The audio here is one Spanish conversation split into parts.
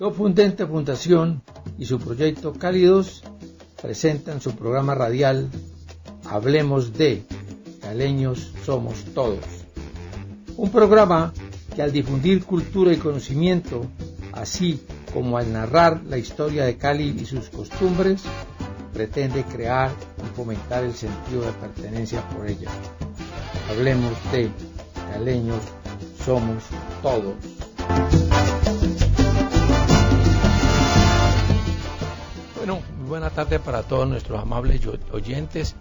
Top Fundente Fundación y su proyecto Cálidos presentan su programa radial Hablemos de Caleños Somos Todos. Un programa que al difundir cultura y conocimiento, así como al narrar la historia de Cali y sus costumbres, pretende crear y fomentar el sentido de pertenencia por ella. Hablemos de Caleños Somos Todos. Bueno, muy buena tarde para todos nuestros amables oyentes.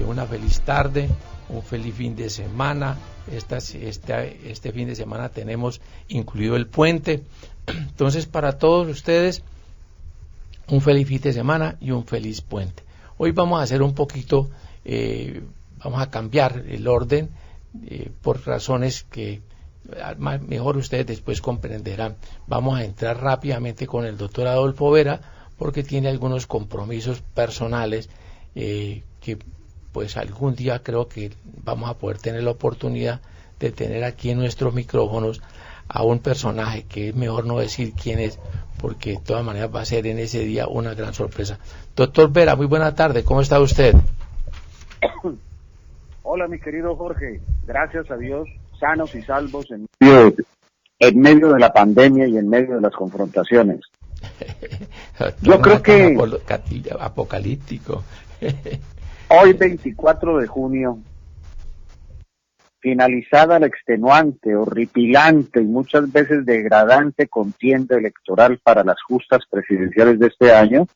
Una feliz tarde, un feliz fin de semana. Este fin de semana tenemos incluido el puente. Entonces, para todos ustedes, un feliz fin de semana y un feliz puente. Hoy vamos a hacer un poquito, vamos a cambiar el orden por razones que mejor ustedes después comprenderán. Vamos a entrar rápidamente con el doctor Adolfo Vera, porque tiene algunos compromisos personales que pues algún día creo que vamos a poder tener la oportunidad de tener aquí en nuestros micrófonos a un personaje que es mejor no decir quién es, porque de todas maneras va a ser en ese día una gran sorpresa. Doctor Vera, muy buena tarde, ¿cómo está usted? Hola, mi querido Jorge, gracias a Dios, sanos y salvos en medio de la pandemia y en medio de las confrontaciones. Yo creo que apocalíptico. Hoy 24 de junio, finalizada la extenuante, horripilante y muchas veces degradante contienda electoral para las justas presidenciales de este año,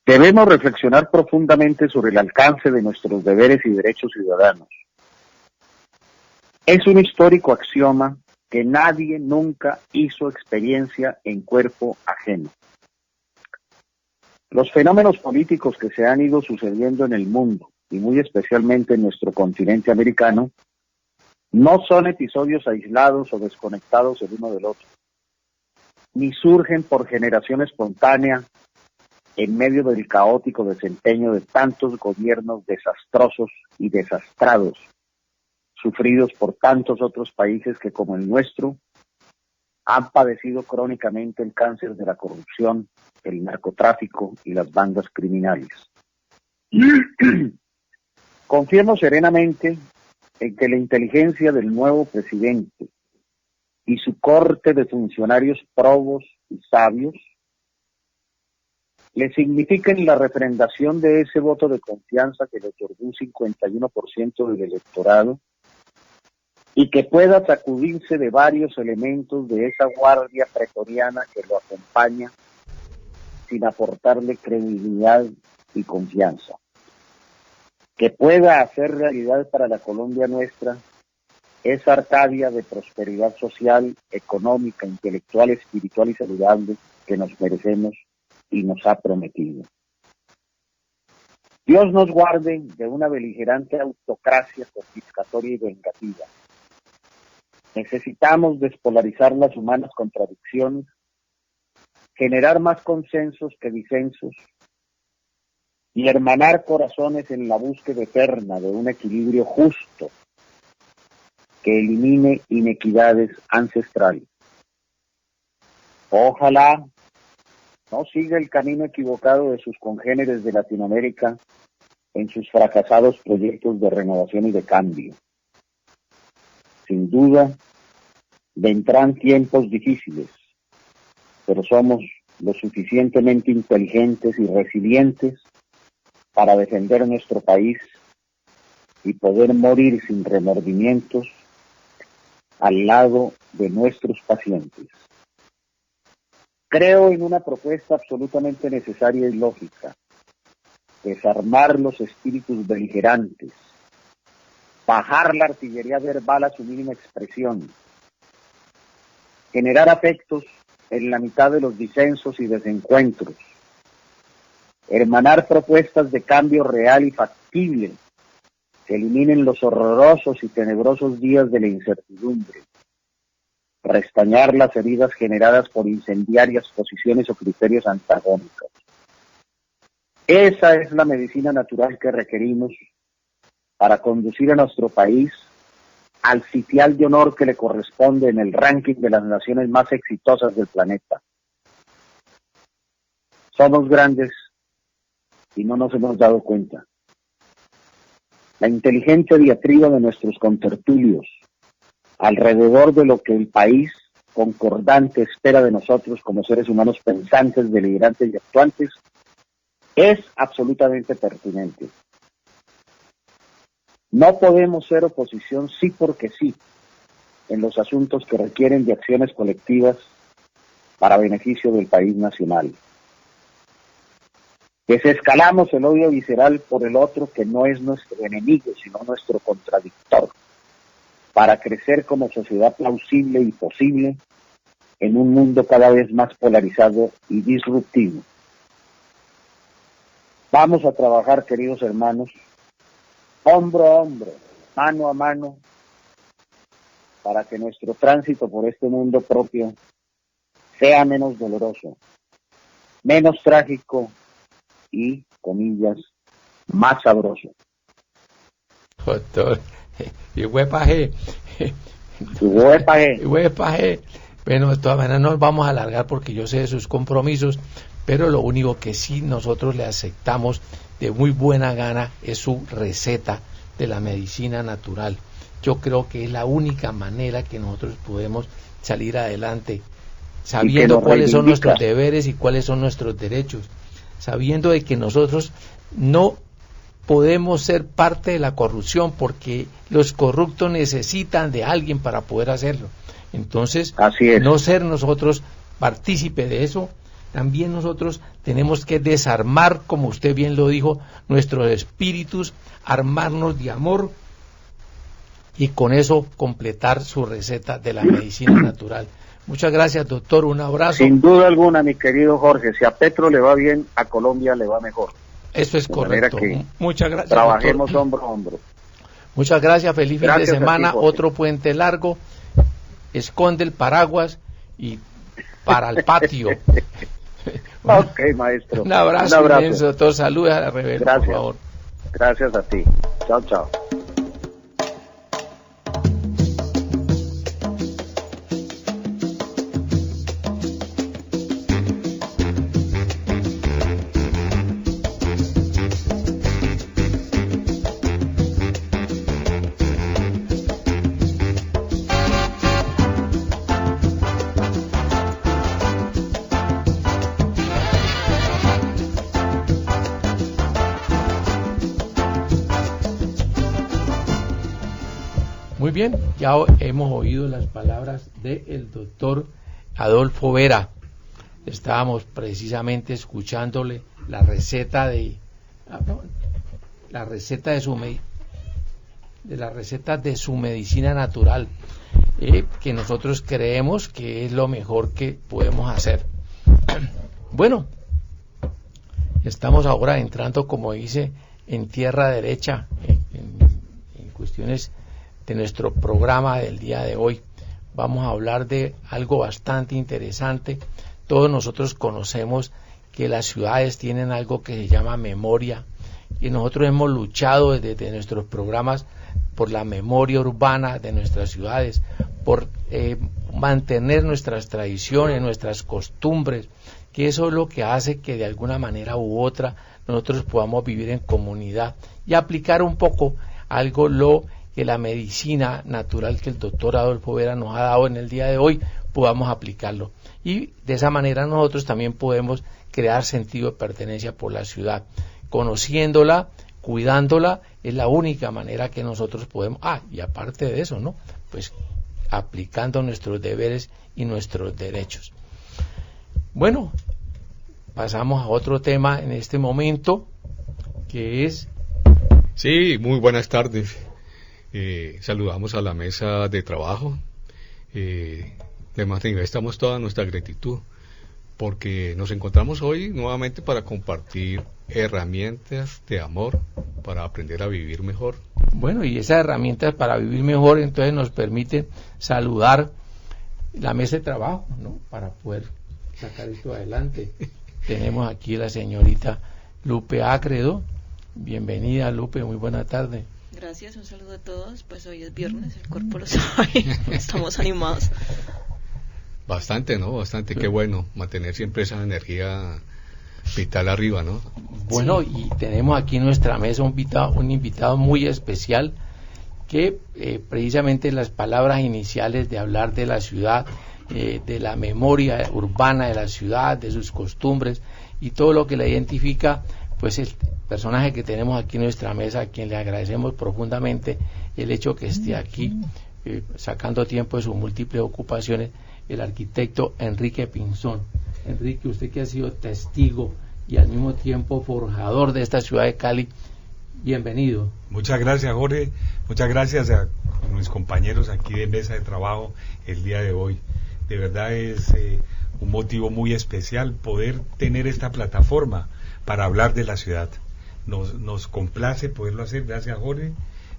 debemos reflexionar profundamente sobre el alcance de nuestros deberes y derechos ciudadanos. Es un histórico axioma que nadie nunca hizo experiencia en cuerpo ajeno. Los fenómenos políticos que se han ido sucediendo en el mundo, y muy especialmente en nuestro continente americano, no son episodios aislados o desconectados el uno del otro, ni surgen por generación espontánea en medio del caótico desempeño de tantos gobiernos desastrosos y desastrados, sufridos por tantos otros países que, como el nuestro, han padecido crónicamente el cáncer de la corrupción, el narcotráfico y las bandas criminales. Confiemos serenamente en que la inteligencia del nuevo presidente y su corte de funcionarios probos y sabios le signifiquen la refrendación de ese voto de confianza que le otorgó un 51% del electorado y que pueda sacudirse de varios elementos de esa guardia pretoriana que lo acompaña sin aportarle credibilidad y confianza. Que pueda hacer realidad para la Colombia nuestra esa Arcadia de prosperidad social, económica, intelectual, espiritual y saludable que nos merecemos y nos ha prometido. Dios nos guarde de una beligerante autocracia confiscatoria y vengativa. Necesitamos despolarizar las humanas contradicciones, generar más consensos que disensos y hermanar corazones en la búsqueda eterna de un equilibrio justo que elimine inequidades ancestrales. Ojalá no siga el camino equivocado de sus congéneres de Latinoamérica en sus fracasados proyectos de renovación y de cambio. Sin duda, vendrán tiempos difíciles, pero somos lo suficientemente inteligentes y resilientes para defender nuestro país y poder morir sin remordimientos al lado de nuestros pacientes. Creo en una propuesta absolutamente necesaria y lógica: desarmar los espíritus beligerantes, bajar la artillería verbal a su mínima expresión, generar afectos en la mitad de los disensos y desencuentros, hermanar propuestas de cambio real y factible que eliminen los horrorosos y tenebrosos días de la incertidumbre, restañar las heridas generadas por incendiarias posiciones o criterios antagónicos. Esa es la medicina natural que requerimos para conducir a nuestro país al sitial de honor que le corresponde en el ranking de las naciones más exitosas del planeta. Somos grandes y no nos hemos dado cuenta. La inteligente diatriba de nuestros contertulios alrededor de lo que el país concordante espera de nosotros como seres humanos pensantes, deliberantes y actuantes es absolutamente pertinente. No podemos ser oposición sí porque sí en los asuntos que requieren de acciones colectivas para beneficio del país nacional. Desescalamos el odio visceral por el otro que no es nuestro enemigo, sino nuestro contradictor, para crecer como sociedad plausible y posible en un mundo cada vez más polarizado y disruptivo. Vamos a trabajar, queridos hermanos, hombro a hombro, mano a mano, para que nuestro tránsito por este mundo propio sea menos doloroso, menos trágico y, comillas, más sabroso. Doctor, y huepaje. Bueno, de todas maneras no nos vamos a alargar porque yo sé de sus compromisos, pero lo único que sí nosotros le aceptamos de muy buena gana es su receta de la medicina natural. Yo creo que es la única manera que nosotros podemos salir adelante, sabiendo cuáles son nuestros deberes y cuáles son nuestros derechos, sabiendo de que nosotros no podemos ser parte de la corrupción porque los corruptos necesitan de alguien para poder hacerlo. Entonces, no ser nosotros partícipe de eso. También nosotros tenemos que desarmar, como usted bien lo dijo, nuestros espíritus, armarnos de amor y con eso completar su receta de la medicina natural. Muchas gracias, doctor, un abrazo. Sin duda alguna, mi querido Jorge, si a Petro le va bien, a Colombia le va mejor. Eso es correcto. Muchas gracias, trabajemos doctor. Hombro a hombro. Muchas gracias, feliz fin de semana, otro puente largo. Esconde el paraguas y para el patio. Ok, maestro. Un abrazo inmenso, doctor. Saludos a la Rebelde, por favor. Gracias a ti. Chao, chao. Muy bien, ya hemos oído las palabras del doctor Adolfo Vera. Estábamos precisamente escuchándole la receta de su medicina natural, que nosotros creemos que es lo mejor que podemos hacer. Bueno, estamos ahora entrando, como dice, en tierra derecha, en cuestiones de nuestro programa del día de hoy. Vamos a hablar de algo bastante interesante. Todos nosotros conocemos que las ciudades tienen algo que se llama memoria, y nosotros hemos luchado desde nuestros programas por la memoria urbana de nuestras ciudades, por mantener nuestras tradiciones, nuestras costumbres, que eso es lo que hace que de alguna manera u otra nosotros podamos vivir en comunidad y aplicar un poco algo que la medicina natural que el doctor Adolfo Vera nos ha dado en el día de hoy, podamos aplicarlo. Y de esa manera nosotros también podemos crear sentido de pertenencia por la ciudad. Conociéndola, cuidándola, es la única manera que nosotros podemos, y aparte de eso, ¿no? Pues aplicando nuestros deberes y nuestros derechos. Bueno, pasamos a otro tema en este momento, que es... Sí, muy buenas tardes. Saludamos a la mesa de trabajo. Le manifestamos toda nuestra gratitud porque nos encontramos hoy nuevamente para compartir herramientas de amor para aprender a vivir mejor. Bueno, y esas herramientas para vivir mejor entonces nos permiten saludar la mesa de trabajo, ¿no? Para poder sacar esto adelante. Tenemos aquí a la señorita Lupe Acredo. Bienvenida, Lupe, muy buena tarde. Gracias, un saludo a todos. Pues hoy es viernes, el cuerpo lo sabe, estamos animados. Bastante, ¿no? Bastante, qué bueno mantener siempre esa energía vital arriba, ¿no? Bueno, Sí. y tenemos aquí en nuestra mesa un invitado muy especial que precisamente las palabras iniciales de hablar de la ciudad, de la memoria urbana de la ciudad, de sus costumbres y todo lo que la identifica, pues el personaje que tenemos aquí en nuestra mesa, a quien le agradecemos profundamente el hecho que esté aquí, sacando tiempo de sus múltiples ocupaciones, el arquitecto Enrique Pinzón. Enrique, usted que ha sido testigo y al mismo tiempo forjador de esta ciudad de Cali, bienvenido. Muchas gracias, Jorge. Muchas gracias a mis compañeros aquí de mesa de trabajo el día de hoy. De verdad es un motivo muy especial poder tener esta plataforma para hablar de la ciudad. Nos complace poderlo hacer. Gracias, Jorge.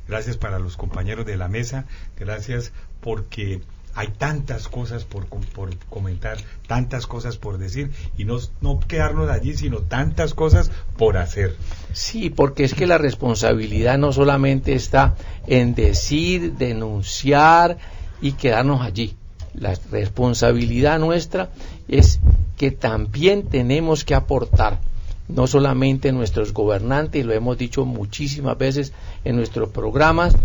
Gracias para los compañeros de la mesa. Gracias porque hay tantas cosas por comentar, tantas cosas por decir y no quedarnos allí, sino tantas cosas por hacer. Sí, porque es que la responsabilidad no solamente está en decir, denunciar y quedarnos allí. La responsabilidad nuestra es que también tenemos que aportar, no solamente nuestros gobernantes, y lo hemos dicho muchísimas veces en nuestros programas,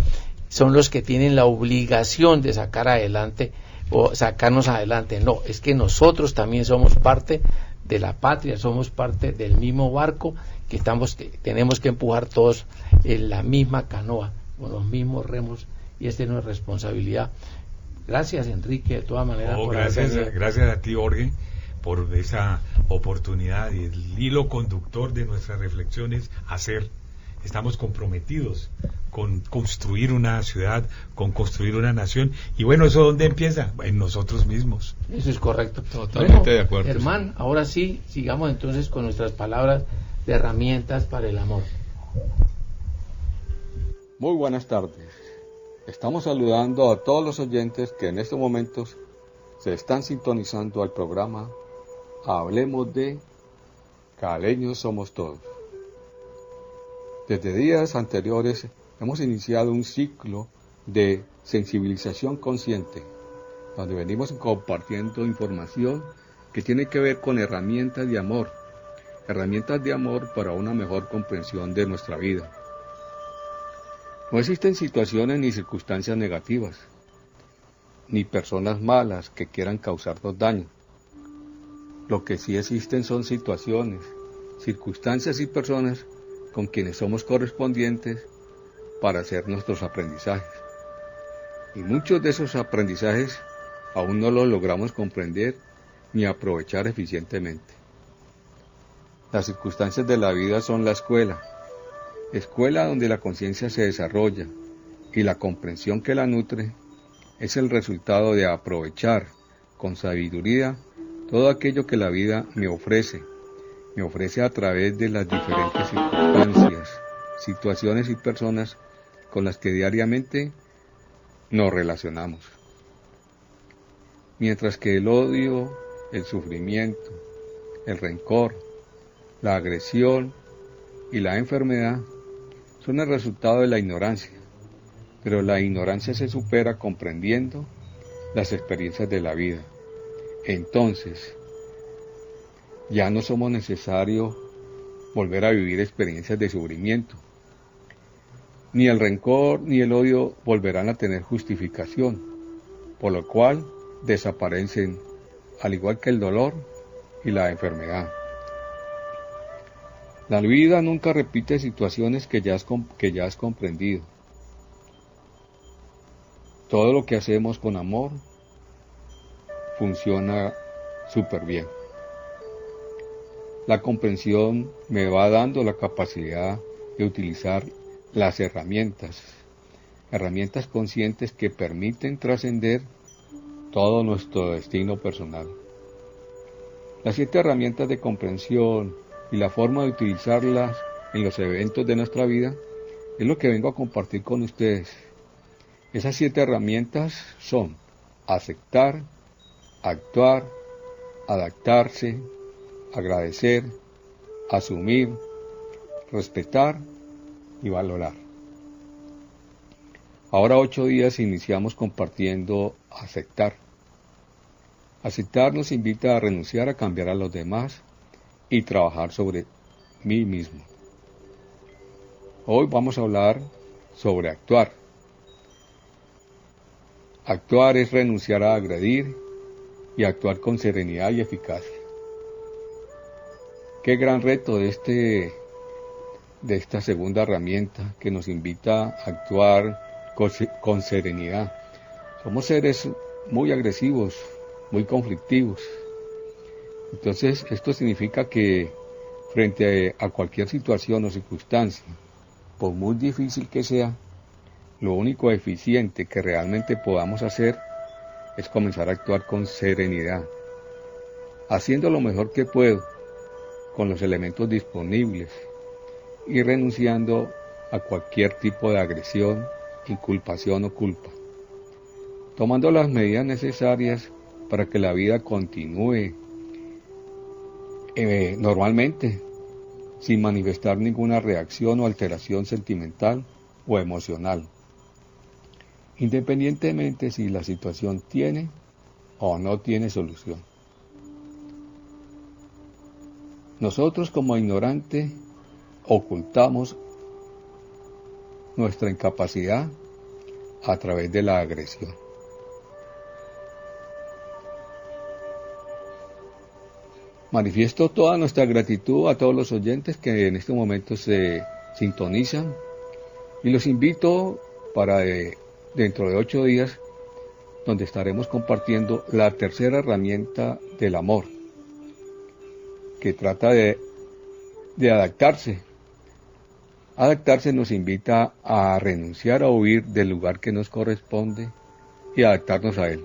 son los que tienen la obligación de sacar adelante o sacarnos adelante. No, es que nosotros también somos parte de la patria, somos parte del mismo barco que tenemos que empujar todos en la misma canoa, con los mismos remos, y esta es nuestra responsabilidad. Gracias, Enrique, de todas maneras. Gracias a ti, Jorge, por esa oportunidad y el hilo conductor de nuestras reflexiones, hacer. Estamos comprometidos con construir una ciudad, con construir una nación. Y bueno, ¿eso dónde empieza? En nosotros mismos. Eso es correcto. Totalmente de acuerdo. Germán, ahora sí, sigamos entonces con nuestras palabras de herramientas para el amor. Muy buenas tardes. Estamos saludando a todos los oyentes que en estos momentos se están sintonizando al programa Hablemos de Caleños Somos Todos. Desde días anteriores hemos iniciado un ciclo de sensibilización consciente, donde venimos compartiendo información que tiene que ver con herramientas de amor para una mejor comprensión de nuestra vida. No existen situaciones ni circunstancias negativas, ni personas malas que quieran causarnos daño. Lo que sí existen son situaciones, circunstancias y personas con quienes somos correspondientes para hacer nuestros aprendizajes. Y muchos de esos aprendizajes aún no los logramos comprender ni aprovechar eficientemente. Las circunstancias de la vida son la escuela donde la conciencia se desarrolla y la comprensión que la nutre es el resultado de aprovechar con sabiduría todo aquello que la vida me ofrece a través de las diferentes circunstancias, situaciones y personas con las que diariamente nos relacionamos. Mientras que el odio, el sufrimiento, el rencor, la agresión y la enfermedad son el resultado de la ignorancia, pero la ignorancia se supera comprendiendo las experiencias de la vida. Entonces, ya no somos necesarios volver a vivir experiencias de sufrimiento. Ni el rencor ni el odio volverán a tener justificación, por lo cual desaparecen, al igual que el dolor y la enfermedad. La vida nunca repite situaciones que ya has comprendido. Todo lo que hacemos con amor funciona súper bien. La comprensión me va dando la capacidad de utilizar las herramientas conscientes que permiten trascender todo nuestro destino personal. Las 7 herramientas de comprensión y la forma de utilizarlas en los eventos de nuestra vida es lo que vengo a compartir con ustedes. Esas 7 herramientas son aceptar, actuar, adaptarse, agradecer, asumir, respetar y valorar. Ahora 8 días iniciamos compartiendo aceptar. Aceptar nos invita a renunciar a cambiar a los demás y trabajar sobre mí mismo. Hoy vamos a hablar sobre actuar. Actuar es renunciar a agredir y actuar con serenidad y eficacia. Qué gran reto de esta segunda herramienta que nos invita a actuar con serenidad. Somos seres muy agresivos, muy conflictivos. Entonces, esto significa que frente a cualquier situación o circunstancia, por muy difícil que sea, lo único eficiente que realmente podamos hacer es comenzar a actuar con serenidad, haciendo lo mejor que puedo, con los elementos disponibles y renunciando a cualquier tipo de agresión, inculpación o culpa, tomando las medidas necesarias para que la vida continúe normalmente, sin manifestar ninguna reacción o alteración sentimental o emocional, independientemente si la situación tiene o no tiene solución. Nosotros como ignorantes ocultamos nuestra incapacidad a través de la agresión. Manifiesto toda nuestra gratitud a todos los oyentes que en este momento se sintonizan y los invito para dentro de 8 días, donde estaremos compartiendo la tercera herramienta del amor, que trata de adaptarse. Adaptarse nos invita a renunciar a huir del lugar que nos corresponde y adaptarnos a él.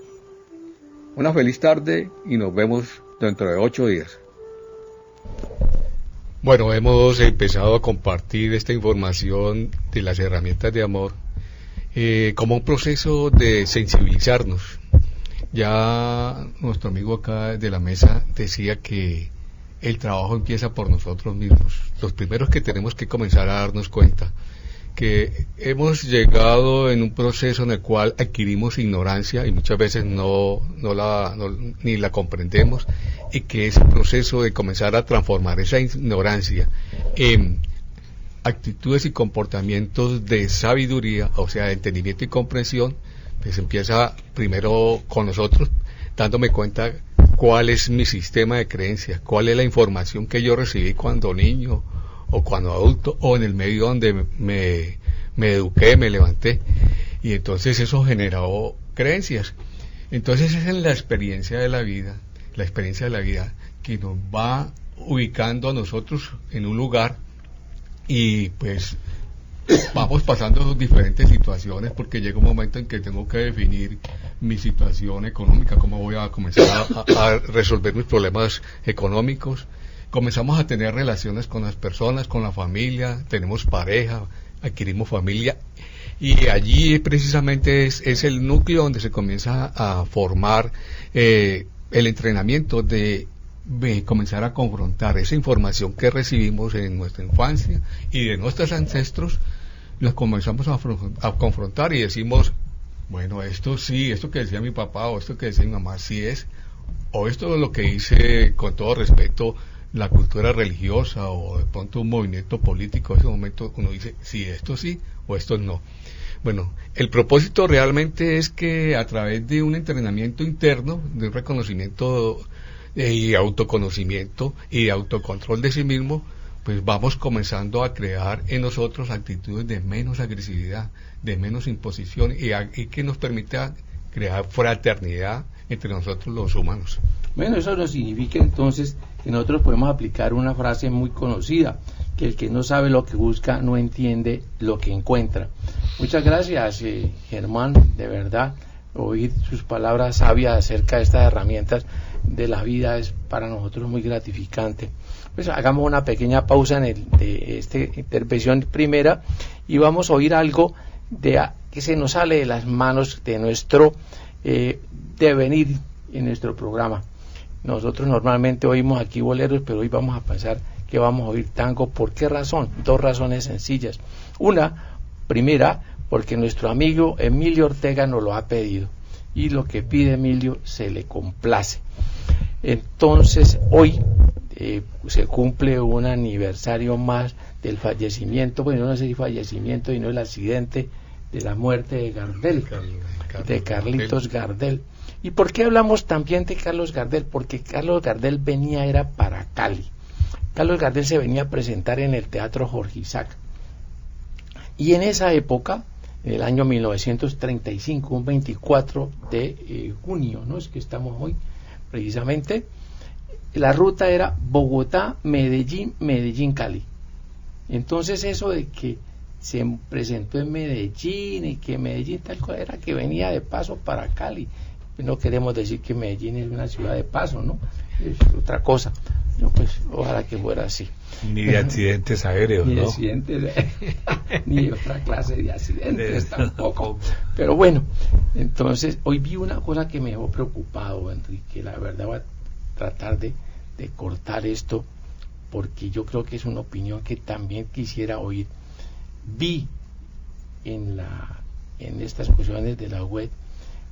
Una feliz tarde y nos vemos dentro de 8 días. Bueno, hemos empezado a compartir esta información de las herramientas de amor como un proceso de sensibilizarnos. Ya nuestro amigo acá de la mesa decía que el trabajo empieza por nosotros mismos. Los primeros que tenemos que comenzar a darnos cuenta que hemos llegado en un proceso en el cual adquirimos ignorancia y muchas veces ni la comprendemos, y que ese proceso de comenzar a transformar esa ignorancia en actitudes y comportamientos de sabiduría, o sea, de entendimiento y comprensión, pues empieza primero con nosotros, dándome cuenta cuál es mi sistema de creencias, cuál es la información que yo recibí cuando niño o cuando adulto o en el medio donde me eduqué, me levanté, y entonces eso generó creencias. Entonces esa es la experiencia de la vida que nos va ubicando a nosotros en un lugar, y pues vamos pasando diferentes situaciones, porque llega un momento en que tengo que definir mi situación económica, cómo voy a comenzar a resolver mis problemas económicos. Comenzamos a tener relaciones con las personas, con la familia, tenemos pareja, adquirimos familia, y allí precisamente es el núcleo donde se comienza a formar el entrenamiento de comenzar a confrontar esa información que recibimos en nuestra infancia y de nuestros ancestros. Las comenzamos a confrontar y decimos, bueno, esto sí, esto que decía mi papá o esto que decía mi mamá sí es, o esto es lo que dice, con todo respeto, la cultura religiosa o de pronto un movimiento político. En ese momento uno dice, sí, esto sí o esto no. Bueno, el propósito realmente es que a través de un entrenamiento interno, de un reconocimiento y autoconocimiento y de autocontrol de sí mismo, pues vamos comenzando a crear en nosotros actitudes de menos agresividad, de menos imposición, y que nos permita crear fraternidad entre nosotros los humanos. Bueno, eso nos significa entonces que nosotros podemos aplicar una frase muy conocida, que el que no sabe lo que busca no entiende lo que encuentra. Muchas gracias, Germán, de verdad, oír sus palabras sabias acerca de estas herramientas de la vida es para nosotros muy gratificante. Pues hagamos una pequeña pausa de esta intervención primera y vamos a oír algo que se nos sale de las manos de nuestro devenir en nuestro programa. Nosotros normalmente oímos aquí boleros, pero hoy vamos a pensar que vamos a oír tango. ¿Por qué razón? 2 razones sencillas. Una, primera, porque nuestro amigo Emilio Ortega nos lo ha pedido, y lo que pide Emilio se le complace. Entonces, hoy se cumple un aniversario más del fallecimiento, bueno, no sé si fallecimiento, sino el accidente de la muerte de Gardel, de Carlitos Gardel. ¿Y por qué hablamos también de Carlos Gardel? Porque Carlos Gardel era para Cali. Carlos Gardel se venía a presentar en el Teatro Jorge Isaac. Y en esa época, en el año 1935, un 24 de junio, ¿no? Es que estamos hoy, precisamente, la ruta era Bogotá, Medellín, Medellín, Cali. Entonces eso de que se presentó en Medellín y que Medellín tal cosa era que venía de paso para Cali. No queremos decir que Medellín es una ciudad de paso, ¿no? Es otra cosa. No, pues ojalá que fuera así. Ni de accidentes aéreos, ni ¿no? De accidentes, ni de otra clase de accidentes tampoco. Pero bueno, entonces hoy vi una cosa que me dejó preocupado, Enrique. La verdad voy a tratar de cortar esto, porque yo creo que es una opinión que también quisiera oír. Vi en estas cuestiones de la web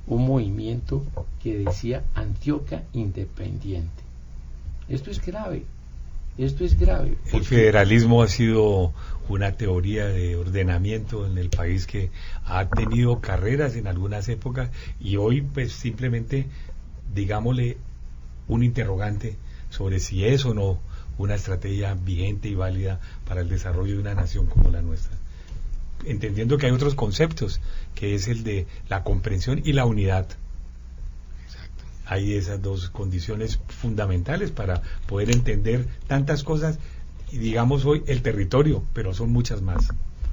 un movimiento que decía Antioquia independiente. Esto es grave. El federalismo ha sido una teoría de ordenamiento en el país que ha tenido carreras en algunas épocas, y hoy pues simplemente digámosle un interrogante sobre si es o no una estrategia vigente y válida para el desarrollo de una nación como la nuestra, entendiendo que hay otros conceptos, que es el de la comprensión y la unidad. Exacto. Hay esas dos condiciones fundamentales para poder entender tantas cosas, y digamos hoy el territorio, pero son muchas más.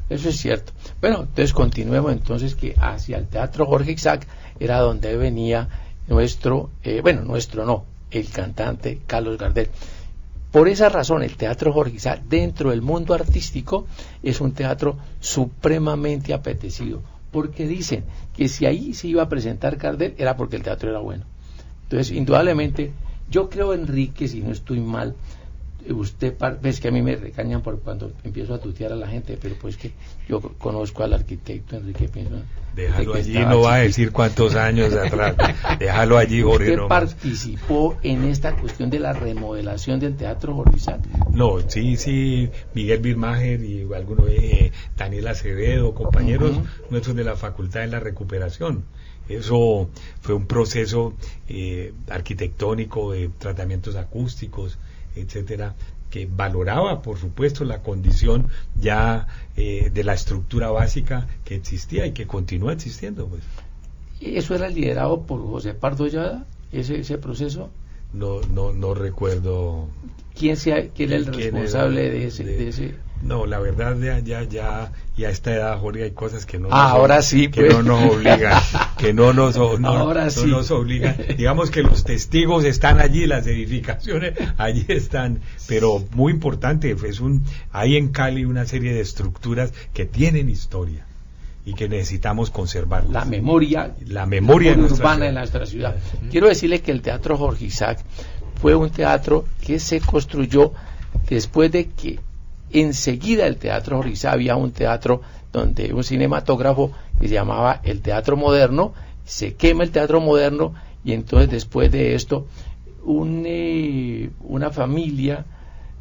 Eso es cierto. Bueno, entonces continuemos entonces, que hacia el Teatro Jorge Isaac era donde venía el cantante Carlos Gardel. Por esa razón, el Teatro Jorge Isaac, dentro del mundo artístico, es un teatro supremamente apetecido, porque dicen que si ahí se iba a presentar Gardel era porque el teatro era bueno. Entonces, indudablemente, yo creo, Enrique, si no estoy mal, ves que a mí me recañan por cuando empiezo a tutear a la gente, pero pues que yo conozco al arquitecto Enrique Pinzón. Déjalo allí, no va a decir cuántos años atrás. Déjalo allí, Jorge. ¿Usted participó en esta cuestión de la remodelación del Teatro Jorge Isaac? No, sí, Miguel Birmacher y algunos, Daniel Acevedo, compañeros nuestros de la Facultad de la Recuperación. Eso fue un proceso arquitectónico, de tratamientos acústicos, etcétera, que valoraba, por supuesto, la condición ya de la estructura básica que existía y que continúa existiendo, pues. ¿Eso era liderado por José Pardo Llada, ese proceso? No recuerdo. ¿Quién era el responsable de ese? No, la verdad ya a esta edad, Jorge, hay cosas que no ahora sí, que no nos obligan, que no nos obligan. Digamos que los testigos están allí, las edificaciones allí están, pero muy importante, hay en Cali una serie de estructuras que tienen historia y que necesitamos conservar. La memoria urbana en nuestra ciudad. Quiero decirle que el Teatro Jorge Isaac fue un teatro que se construyó después de que enseguida el Teatro Jorge Isaac había un teatro donde un cinematógrafo que se llamaba el Teatro Moderno, se quema el Teatro Moderno, y entonces después de esto una familia,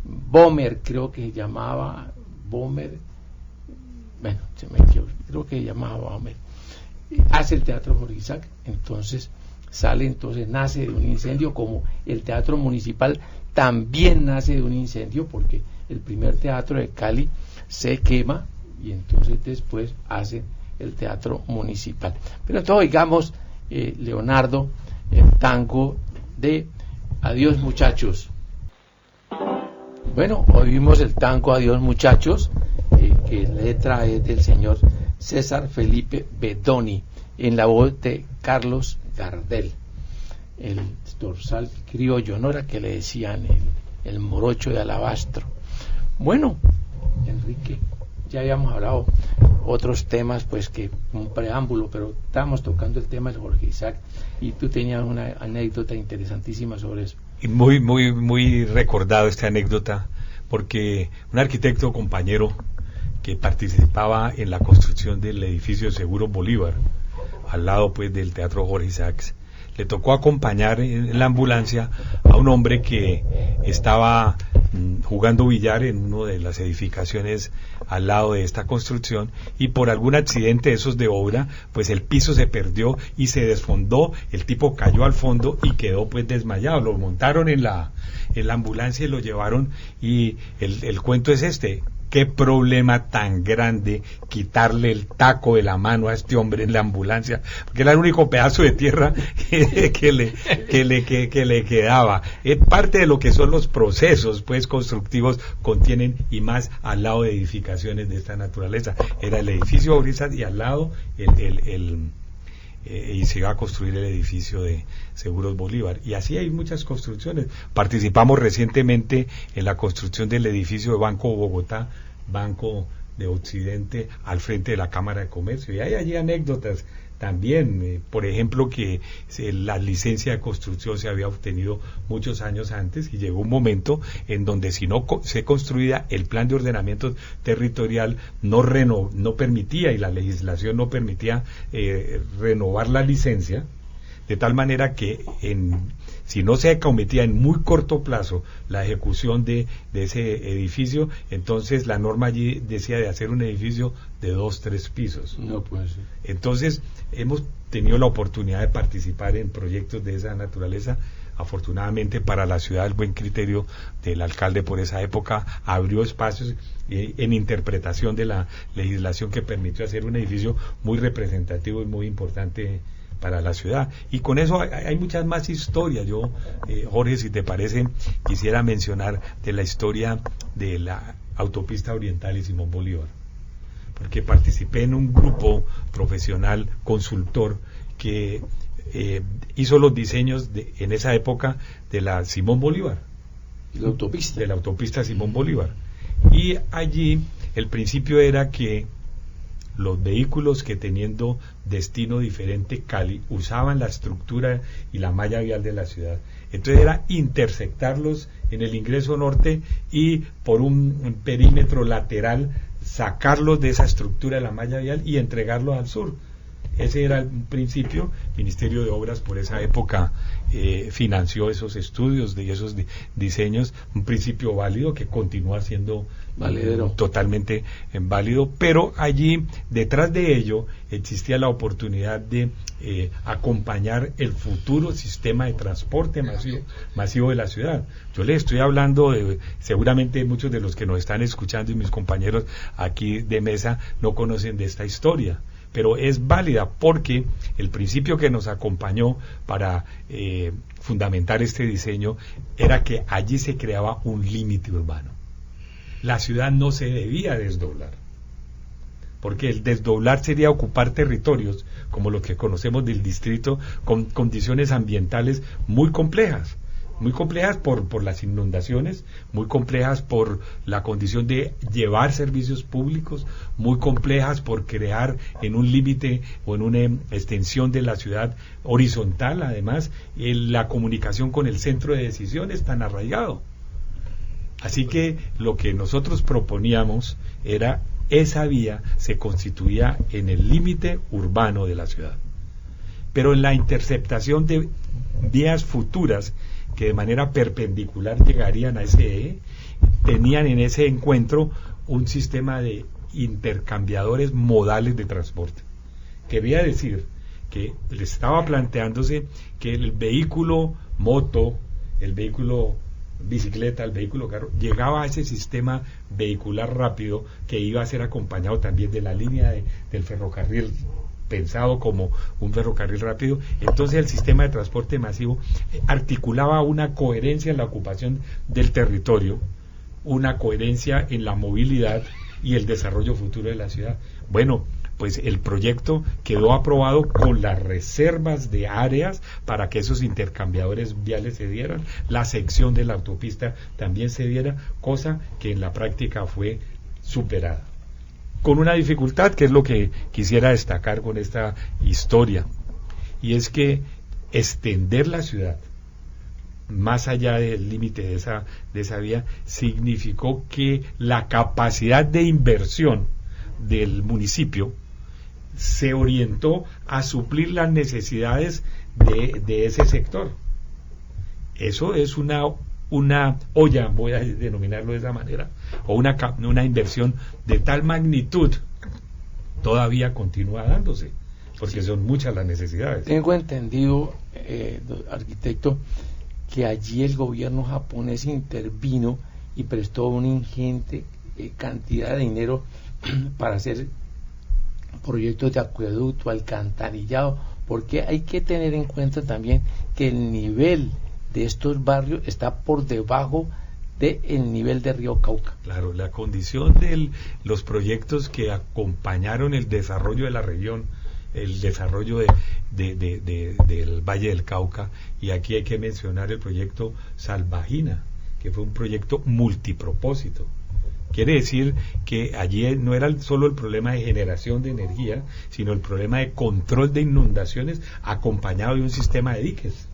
Bomer, creo que se llamaba Bomer, bueno, creo que se llamaba Bomer, hace el Teatro Jorge Isaac. Entonces nace de un incendio, como el Teatro Municipal también nace de un incendio, porque el primer teatro de Cali se quema y entonces después hace el Teatro Municipal. Pero entonces oigamos, Leonardo, el tango de Adiós Muchachos. Bueno, oímos el tango Adiós Muchachos, que letra es del señor César Felipe Bedoni, en la voz de Carlos Gardel, el dorsal criollo, no era que le decían el morocho de alabastro. Bueno, Enrique, ya habíamos hablado otros temas, pues que un preámbulo, pero estábamos tocando el tema del Jorge Isaac, y tú tenías una anécdota interesantísima sobre eso. Y muy recordado esta anécdota, porque un arquitecto compañero que participaba en la construcción del edificio de Seguros Bolívar, al lado pues del Teatro Jorge Isaacs. Le tocó acompañar en la ambulancia a un hombre que estaba jugando billar en una de las edificaciones al lado de esta construcción, y por algún accidente de esos de obra, pues el piso se perdió y se desfondó, el tipo cayó al fondo y quedó pues desmayado. Lo montaron en la ambulancia y lo llevaron, y el cuento es este: qué problema tan grande quitarle el taco de la mano a este hombre en la ambulancia, porque era el único pedazo de tierra que le quedaba. Parte de lo que son los procesos pues constructivos contienen, y más al lado de edificaciones de esta naturaleza. Era el edificio Orizas y al lado y se iba a construir el edificio de Seguros Bolívar, y así hay muchas construcciones. Participamos recientemente en la construcción del edificio de Banco Bogotá, Banco de Occidente, al frente de la Cámara de Comercio, y hay allí anécdotas también, por ejemplo, que la licencia de construcción se había obtenido muchos años antes, y llegó un momento en donde, si no se construía, el plan de ordenamiento territorial no permitía, y la legislación no permitía renovar la licencia, de tal manera que si no se acometía en muy corto plazo la ejecución de ese edificio, entonces la norma allí decía de hacer un edificio de 2-3 pisos. No puede ser. Entonces hemos tenido la oportunidad de participar en proyectos de esa naturaleza. Afortunadamente para la ciudad, el buen criterio del alcalde por esa época abrió espacios en interpretación de la legislación que permitió hacer un edificio muy representativo y muy importante para la ciudad. Y con eso hay muchas más historias. Yo, Jorge, si te parece, quisiera mencionar de la historia de la autopista oriental y Simón Bolívar, porque participé en un grupo profesional consultor que hizo los diseños en esa época de la Simón Bolívar, de la autopista Simón Bolívar, y allí el principio era que los vehículos que, teniendo destino diferente, usaban la estructura y la malla vial de la ciudad. Entonces era intersectarlos en el ingreso norte y por un perímetro lateral sacarlos de esa estructura de la malla vial y entregarlos al sur. Ese era el principio. El Ministerio de Obras por esa época financió esos estudios y esos diseños, un principio válido que continúa siendo totalmente válido, pero allí detrás de ello existía la oportunidad de acompañar el futuro sistema de transporte masivo de la ciudad. Yo les estoy hablando seguramente muchos de los que nos están escuchando y mis compañeros aquí de mesa no conocen de esta historia, pero es válida porque el principio que nos acompañó para fundamentar este diseño era que allí se creaba un límite urbano. La ciudad no se debía desdoblar, porque el desdoblar sería ocupar territorios como los que conocemos del distrito, con condiciones ambientales muy complejas por las inundaciones, muy complejas por la condición de llevar servicios públicos, muy complejas por crear en un límite o en una extensión de la ciudad horizontal, además, la comunicación con el centro de decisiones tan arraigado. Así que lo que nosotros proponíamos era esa vía se constituía en el límite urbano de la ciudad, pero en la interceptación de vías futuras que de manera perpendicular llegarían a ese eje, tenían en ese encuentro un sistema de intercambiadores modales de transporte. Quería decir que le estaba planteándose que el vehículo moto, el vehículo bicicleta, el vehículo carro, llegaba a ese sistema vehicular rápido que iba a ser acompañado también de la línea del ferrocarril, pensado como un ferrocarril rápido. Entonces el sistema de transporte masivo articulaba una coherencia en la ocupación del territorio, una coherencia en la movilidad y el desarrollo futuro de la ciudad. Bueno, pues el proyecto quedó aprobado con las reservas de áreas para que esos intercambiadores viales se dieran, la sección de la autopista también se diera, cosa que en la práctica fue superada, con una dificultad que es lo que quisiera destacar con esta historia, y es que extender la ciudad más allá del límite de esa vía significó que la capacidad de inversión del municipio se orientó a suplir las necesidades de ese sector. Eso es una olla, voy a denominarlo de esa manera, o una inversión de tal magnitud, todavía continúa dándose, porque son muchas las necesidades. Tengo entendido, arquitecto, que allí el gobierno japonés intervino y prestó una ingente cantidad de dinero para hacer proyectos de acueducto, alcantarillado, porque hay que tener en cuenta también que el nivel de estos barrios está por debajo del nivel de Río Cauca. Claro, la condición de los proyectos que acompañaron el desarrollo de la región, el desarrollo del Valle del Cauca, y aquí hay que mencionar el proyecto Salvajina, que fue un proyecto multipropósito. Quiere decir que allí no era solo el problema de generación de energía, sino el problema de control de inundaciones acompañado de un sistema de diques.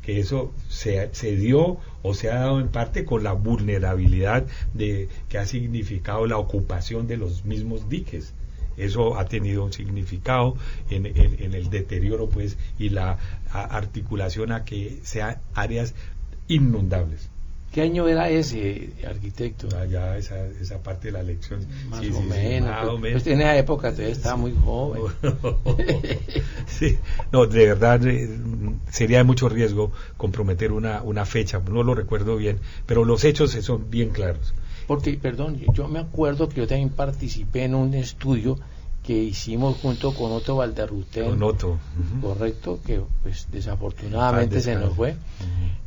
Que eso se dio o se ha dado en parte con la vulnerabilidad que ha significado la ocupación de los mismos diques. Eso ha tenido un significado en el deterioro, pues, y la articulación a que sean áreas inundables. ¿Qué año era ese, arquitecto? Ya esa parte de la lección. Más o menos. Pues en esa época todavía estaba muy joven. Sí, no, de verdad sería de mucho riesgo comprometer una fecha, no lo recuerdo bien, pero los hechos son bien claros. Porque, perdón, yo me acuerdo que yo también participé en un estudio que hicimos junto con Otto Valderruten. Con Otto. Correcto, que pues desafortunadamente se nos fue.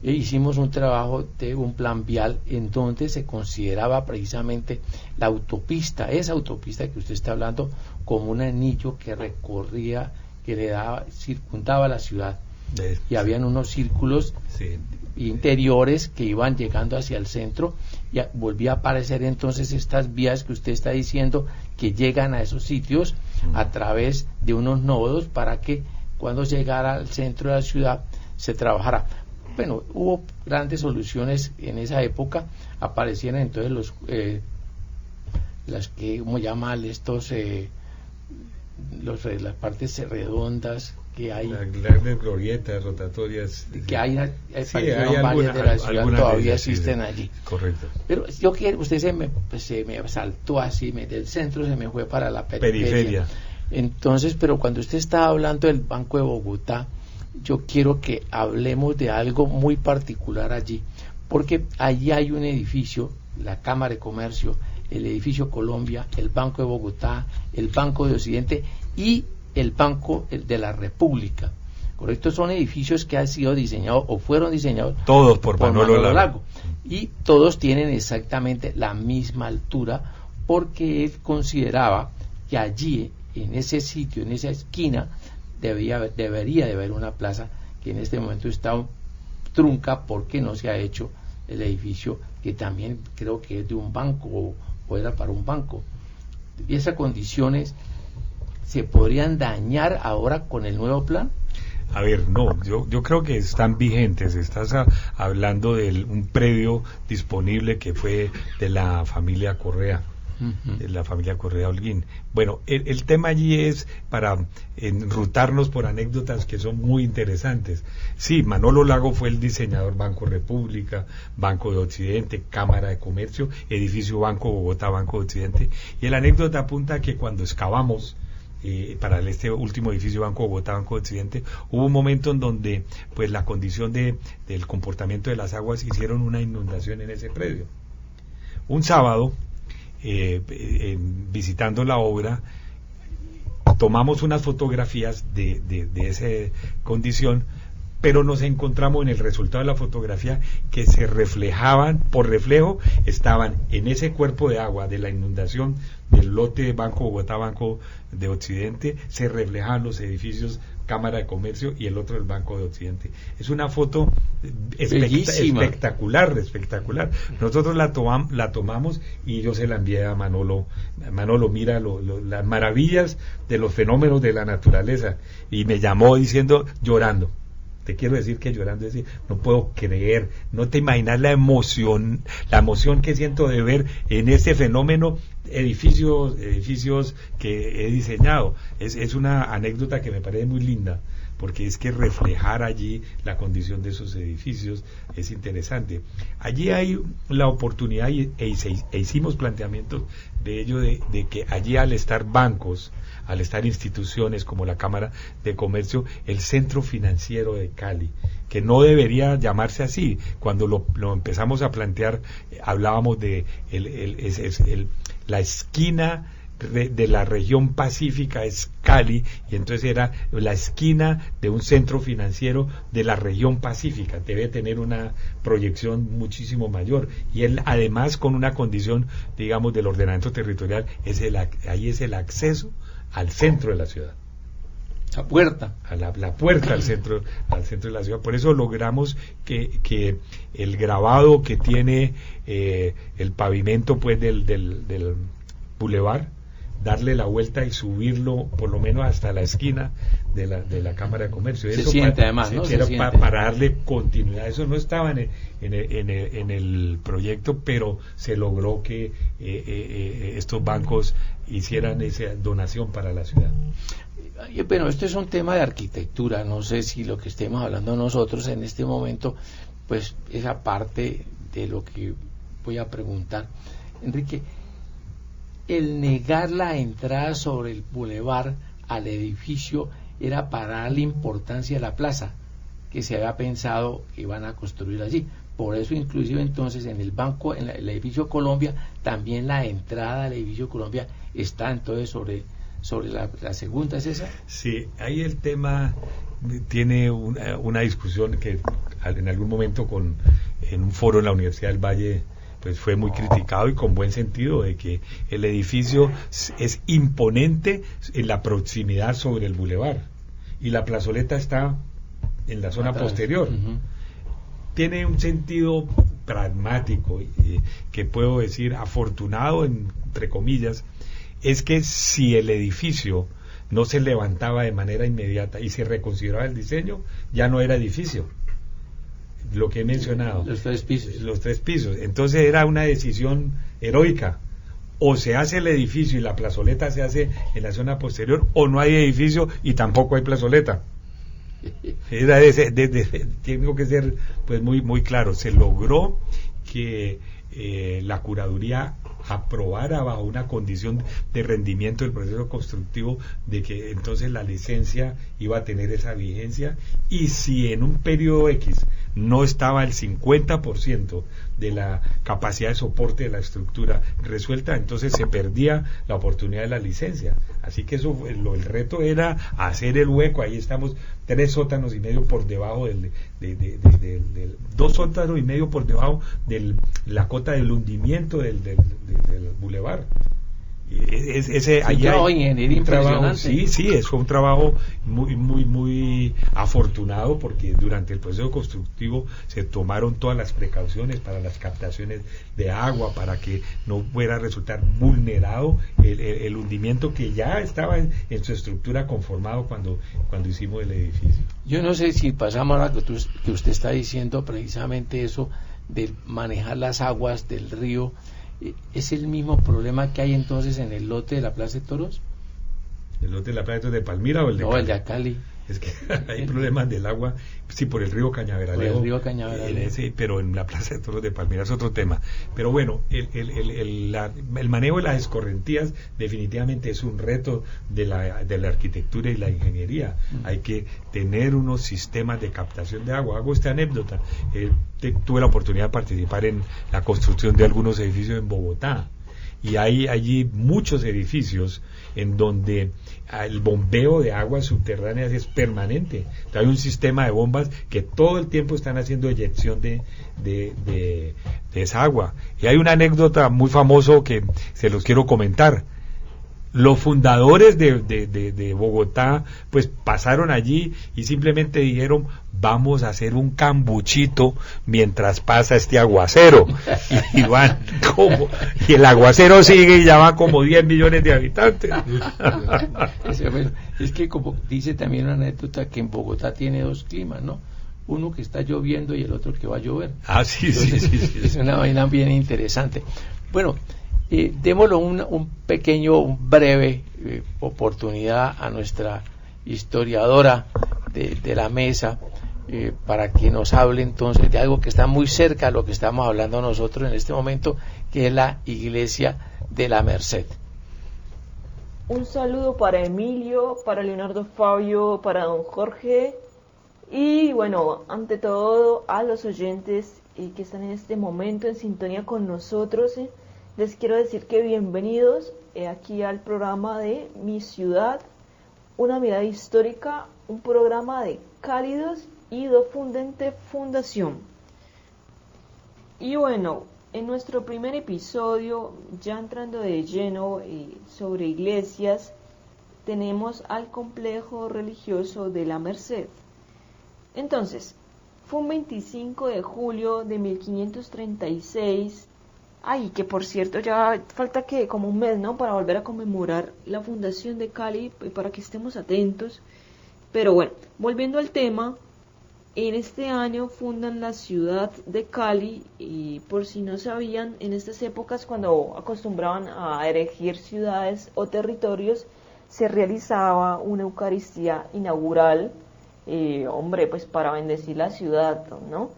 E hicimos un trabajo de un plan vial en donde se consideraba precisamente la autopista, esa autopista que usted está hablando, como un anillo que recorría, que le daba, circundaba la ciudad. Y habían unos círculos interiores que iban llegando hacia el centro, y volvía a aparecer entonces estas vías que usted está diciendo que llegan a esos sitios a través de unos nodos para que cuando llegara al centro de la ciudad se trabajara. Bueno, hubo grandes soluciones en esa época, aparecieron entonces las que, ¿cómo llaman estos? Las partes redondas que hay, las grandes glorietas rotatorias que hay varias de la ciudad todavía existen allí. Correcto. Pero yo quiero, usted se me saltó así, del centro se me fue para la periferia. Entonces, pero cuando usted estaba hablando del Banco de Bogotá, yo quiero que hablemos de algo muy particular allí, porque allí hay un edificio, la Cámara de Comercio, el edificio Colombia, el Banco de Bogotá, el Banco de Occidente y el Banco de la República. Correcto, son edificios que han sido diseñados o fueron diseñados todos por Manolo Lago. Y todos tienen exactamente la misma altura, porque él consideraba que allí, en ese sitio, en esa esquina, debería de haber una plaza que en este momento está trunca porque no se ha hecho el edificio, que también creo que es de un banco o era para un banco. Y esas condiciones se podrían dañar ahora con el nuevo plan. A ver, no, yo creo que están vigentes. Estás hablando de un predio disponible que fue de la familia Correa, de la familia Correa Holguín. Bueno, el tema allí es para enrutarnos por anécdotas que son muy interesantes. Sí, Manolo Lago fue el diseñador Banco República, Banco de Occidente, Cámara de Comercio, edificio Banco Bogotá, Banco de Occidente. Y la anécdota apunta que cuando excavamos para este último edificio Banco Bogotá, Banco de Occidente, hubo un momento en donde pues la condición del comportamiento de las aguas hicieron una inundación en ese predio. Un sábado, visitando la obra, tomamos unas fotografías de esa condición, pero nos encontramos en el resultado de la fotografía que se reflejaban, por reflejo, estaban en ese cuerpo de agua de la inundación del lote de Banco Bogotá, Banco de Occidente, se reflejaban los edificios Cámara de Comercio y el otro el Banco de Occidente. Es una foto espectacular. Nosotros la tomamos y yo se la envié a Manolo. Manolo, mira las maravillas de los fenómenos de la naturaleza, y me llamó llorando. te quiero decir que llorando, es decir, no puedo creer, no te imaginas la emoción que siento de ver en este fenómeno edificios que he diseñado. Es una anécdota que me parece muy linda, porque es que reflejar allí la condición de esos edificios es interesante. Allí hay la oportunidad e hicimos planteamientos de ello, de que allí, al estar bancos, al estar instituciones como la Cámara de Comercio, el Centro Financiero de Cali, que no debería llamarse así, cuando lo empezamos a plantear, hablábamos de la esquina de la región pacífica es Cali, y entonces era la esquina de un centro financiero de la región pacífica, debe tener una proyección muchísimo mayor, y él además con una condición, digamos, del ordenamiento territorial, ahí es el acceso al centro de la ciudad, la puerta la puerta al centro de la ciudad. Por eso logramos que el grabado que tiene el pavimento pues del bulevar, darle la vuelta y subirlo por lo menos hasta la esquina de la Cámara de Comercio. Se siente además, ¿no? Era para darle continuidad. Eso no estaba en el proyecto, pero se logró que estos bancos hicieran esa donación para la ciudad. Bueno, esto es un tema de arquitectura, no sé si lo que estemos hablando nosotros en este momento, pues esa parte de lo que voy a preguntar. Enrique, el negar la entrada sobre el bulevar al edificio era para darle importancia a la plaza que se había pensado que iban a construir allí. Por eso inclusive entonces en el banco, en el edificio Colombia, también la entrada al edificio Colombia está entonces sobre la segunda, ¿es esa? Sí, ahí el tema tiene una discusión que en algún momento en un foro en la Universidad del Valle pues fue muy criticado, y con buen sentido, de que el edificio es imponente en la proximidad sobre el bulevar y la plazoleta está en la zona posterior. Uh-huh. Tiene un sentido pragmático, que puedo decir afortunado entre comillas, es que si el edificio no se levantaba de manera inmediata y se reconsideraba el diseño, ya no era edificio. Lo que he mencionado, los tres pisos. Entonces era una decisión heroica: o se hace el edificio y la plazoleta se hace en la zona posterior, o no hay edificio y tampoco hay plazoleta. Tengo que ser pues muy claro. Se logró que la curaduría aprobara bajo una condición de rendimiento del proceso constructivo, de que entonces la licencia iba a tener esa vigencia, y si en un periodo X no estaba el 50% de la capacidad de soporte de la estructura resuelta, entonces se perdía la oportunidad de la licencia. Así que el reto era hacer el hueco. Ahí estamos 3 sótanos y medio por debajo 2 sótanos y medio por debajo de la cota del hundimiento del bulevar. Trabajo impresionante. Sí, es un trabajo muy afortunado, porque durante el proceso constructivo se tomaron todas las precauciones para las captaciones de agua, para que no fuera a resultar vulnerado el hundimiento que ya estaba en su estructura conformado cuando hicimos el edificio. Yo no sé si pasamos a lo que usted está diciendo, precisamente eso de manejar las aguas del río. ¿Es el mismo problema que hay entonces en el lote de la Plaza de Toros? ¿El lote de la Plaza de Palmira o el de Cali? No, el de Cali. Es que hay problemas del agua, sí, por el río Cañaveralejo. Pero en la Plaza de Toros de Palmira es otro tema. Pero bueno, el manejo de las escorrentías definitivamente es un reto de la arquitectura y la ingeniería. Hay que tener unos sistemas de captación de agua. Hago esta anécdota. Tuve la oportunidad de participar en la construcción de algunos edificios en Bogotá, y hay allí muchos edificios en donde el bombeo de aguas subterráneas es permanente. Entonces hay un sistema de bombas que todo el tiempo están haciendo eyección de esa agua. Y hay una anécdota muy famosa que se los quiero comentar. Los fundadores de Bogotá pues pasaron allí y simplemente dijeron: vamos a hacer un cambuchito mientras pasa este aguacero. Y van y el aguacero sigue y ya van como 10 millones de habitantes. Es que como dice también una anécdota que en Bogotá tiene 2 climas, ¿no? uno que está lloviendo y el otro que va a llover. Sí, Entonces, sí. Es una vaina bien interesante. Bueno, démosle un breve oportunidad a nuestra historiadora de la mesa, para que nos hable entonces de algo que está muy cerca a lo que estamos hablando nosotros en este momento, que es la Iglesia de la Merced. Un saludo para Emilio, para Leonardo Fabio, para don Jorge y bueno, ante todo a los oyentes que están en este momento en sintonía con nosotros. Les quiero decir que bienvenidos aquí al programa de Mi Ciudad, una mirada histórica, un programa de Cálidos y do Fundente Fundación. Y bueno, en nuestro primer episodio, ya entrando de lleno sobre iglesias, tenemos al complejo religioso de la Merced. Entonces, fue un 25 de julio de 1536, que por cierto ya falta que como un mes, ¿no?, para volver a conmemorar la fundación de Cali, para que estemos atentos. Pero bueno, volviendo al tema, en este año fundan la ciudad de Cali, y por si no sabían, en estas épocas cuando acostumbraban a erigir ciudades o territorios, se realizaba una Eucaristía inaugural, pues para bendecir la ciudad, ¿no?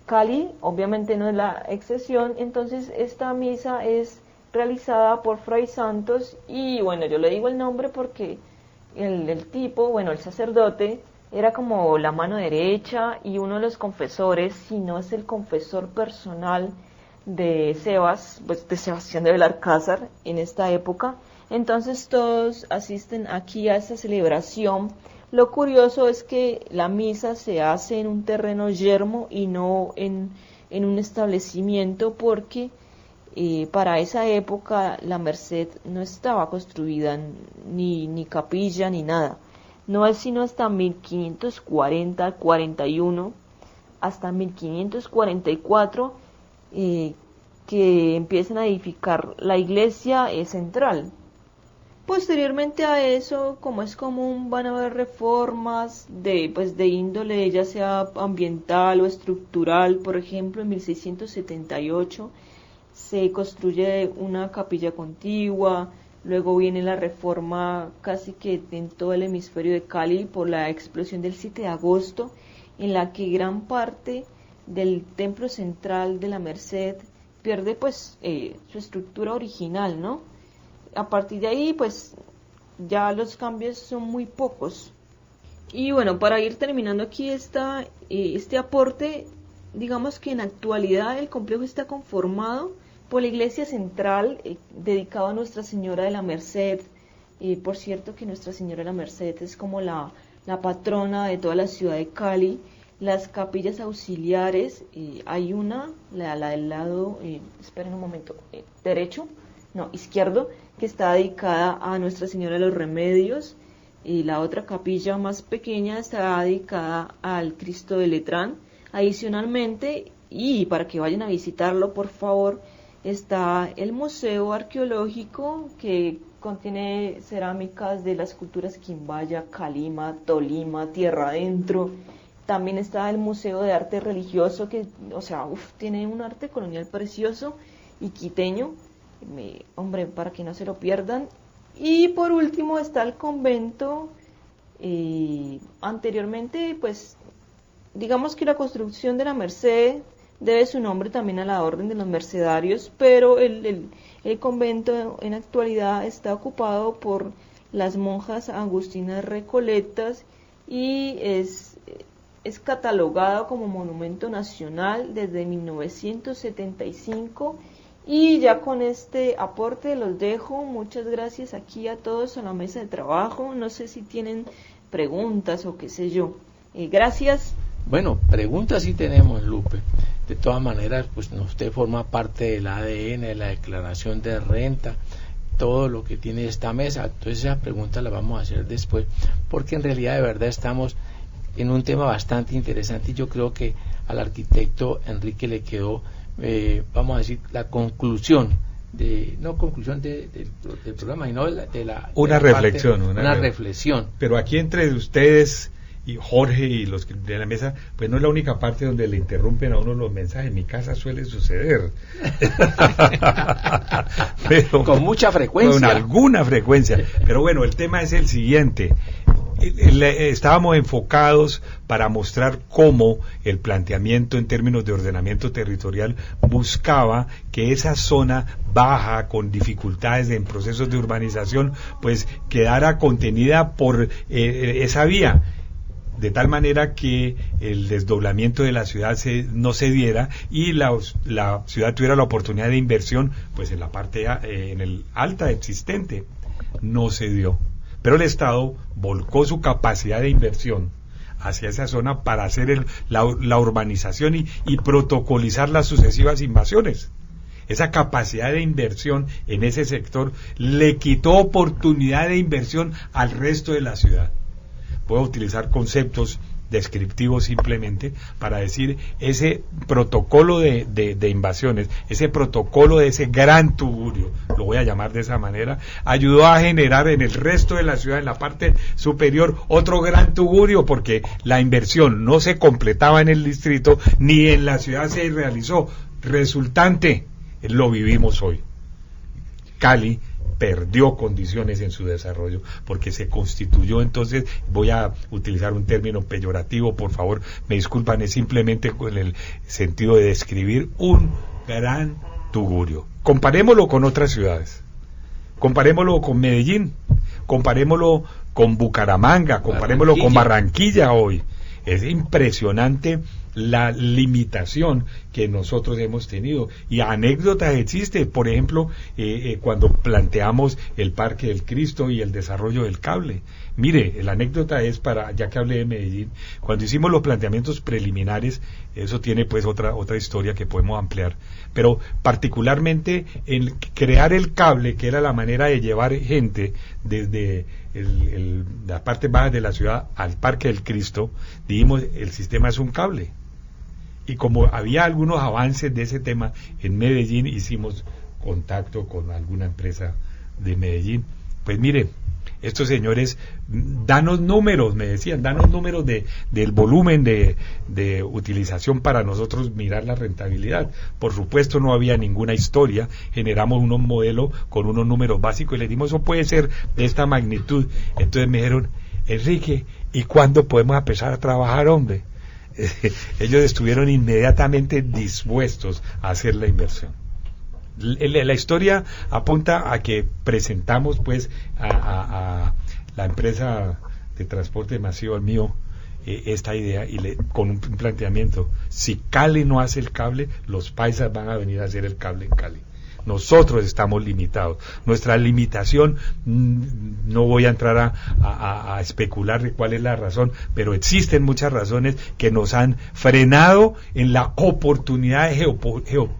Cali obviamente no es la excepción, entonces esta misa es realizada por Fray Santos, y bueno, yo le digo el nombre porque el tipo, el sacerdote, era como la mano derecha y uno de los confesores, si no es el confesor personal de de Sebastián de Belalcázar en esta época. Entonces todos asisten aquí a esta celebración. Lo curioso es que la misa se hace en un terreno yermo y no en un establecimiento, porque para esa época la Merced no estaba construida ni capilla ni nada. No es sino hasta 1540-41, hasta 1544, que empiezan a edificar la iglesia central. Posteriormente a eso, como es común, van a haber reformas de índole ya sea ambiental o estructural. Por ejemplo, en 1678 se construye una capilla contigua. Luego viene la reforma casi que en todo el hemisferio de Cali por la explosión del 7 de agosto, en la que gran parte del templo central de la Merced pierde su estructura original, ¿no? A partir de ahí ya los cambios son muy pocos. Y bueno, para ir terminando aquí este aporte, digamos que en actualidad el complejo está conformado por la iglesia central, dedicada a Nuestra Señora de la Merced. Por cierto que Nuestra Señora de la Merced es como la patrona de toda la ciudad de Cali. Las capillas auxiliares, hay una, la del lado, esperen un momento, izquierdo, que está dedicada a Nuestra Señora de los Remedios, y la otra capilla más pequeña está dedicada al Cristo de Letrán. Adicionalmente, y para que vayan a visitarlo por favor, está el Museo Arqueológico, que contiene cerámicas de las culturas Quimbaya, Calima, Tolima, Tierra Adentro. También está el Museo de Arte Religioso, que, tiene un arte colonial precioso y quiteño, para que no se lo pierdan. Y por último está el convento. Anteriormente, digamos que la construcción de la Merced debe su nombre también a la Orden de los Mercedarios, pero el convento en actualidad está ocupado por las monjas agustinas recoletas y es catalogado como monumento nacional desde 1975. Y ya con este aporte los dejo. Muchas gracias aquí a todos en la mesa de trabajo. No sé si tienen preguntas o qué sé yo. Gracias. Bueno, preguntas sí tenemos, Lupe. De todas maneras, usted forma parte del ADN, de la declaración de renta, todo lo que tiene esta mesa. Entonces esa pregunta la vamos a hacer después, porque en realidad de verdad estamos en un tema bastante interesante, y yo creo que al arquitecto Enrique le quedó, vamos a decir, la conclusión del programa, y no de la reflexión. Una reflexión. Pero aquí entre ustedes y Jorge y los de la mesa, pues no es la única parte donde le interrumpen a uno los mensajes. En mi casa suele suceder. Pero, con mucha frecuencia. Con alguna frecuencia. Pero bueno, el tema es el siguiente. Estábamos enfocados para mostrar cómo el planteamiento en términos de ordenamiento territorial buscaba que esa zona baja, con dificultades en procesos de urbanización, pues quedara contenida por esa vía, de tal manera que el desdoblamiento de la ciudad no se diera y la ciudad tuviera la oportunidad de inversión pues en la parte en el alta existente. No se dio, pero el Estado volcó su capacidad de inversión hacia esa zona para hacer la urbanización y protocolizar las sucesivas invasiones. Esa capacidad de inversión en ese sector le quitó oportunidad de inversión al resto de la ciudad. Puedo utilizar conceptos descriptivos simplemente para decir ese protocolo de invasiones, ese protocolo de ese gran tugurio, lo voy a llamar de esa manera, ayudó a generar en el resto de la ciudad, en la parte superior, otro gran tugurio, porque la inversión no se completaba en el distrito ni en la ciudad se realizó. Resultante, lo vivimos hoy. Cali perdió condiciones en su desarrollo porque se constituyó, entonces voy a utilizar un término peyorativo, por favor me disculpan, es simplemente con el sentido de describir un gran tugurio. Comparémoslo con otras ciudades, comparémoslo con Medellín, comparémoslo con Bucaramanga, comparémoslo con Barranquilla hoy. Es impresionante la limitación que nosotros hemos tenido, y anécdotas existe, por ejemplo, cuando planteamos el Parque del Cristo y el desarrollo del cable. Mire, la anécdota es ya que hablé de Medellín, cuando hicimos los planteamientos preliminares, eso tiene pues otra historia que podemos ampliar, pero particularmente en crear el cable, que era la manera de llevar gente desde la parte baja de la ciudad al Parque del Cristo, dijimos, el sistema es un cable. Y como había algunos avances de ese tema en Medellín, hicimos contacto con alguna empresa de Medellín. Pues mire, estos señores, danos números, me decían, danos números del volumen de utilización para nosotros mirar la rentabilidad. Por supuesto no había ninguna historia, generamos unos modelos con unos números básicos y les dimos, eso puede ser de esta magnitud. Entonces me dijeron, Enrique, ¿y cuándo podemos empezar a trabajar, hombre? Ellos estuvieron inmediatamente dispuestos a hacer la inversión. La historia apunta a que presentamos pues a la empresa de transporte masivo, al mío, esta idea con un planteamiento: si Cali no hace el cable, los paisas van a venir a hacer el cable en Cali. Nosotros estamos limitados. Nuestra limitación, no voy a entrar a especular de cuál es la razón, pero existen muchas razones que nos han frenado en la oportunidad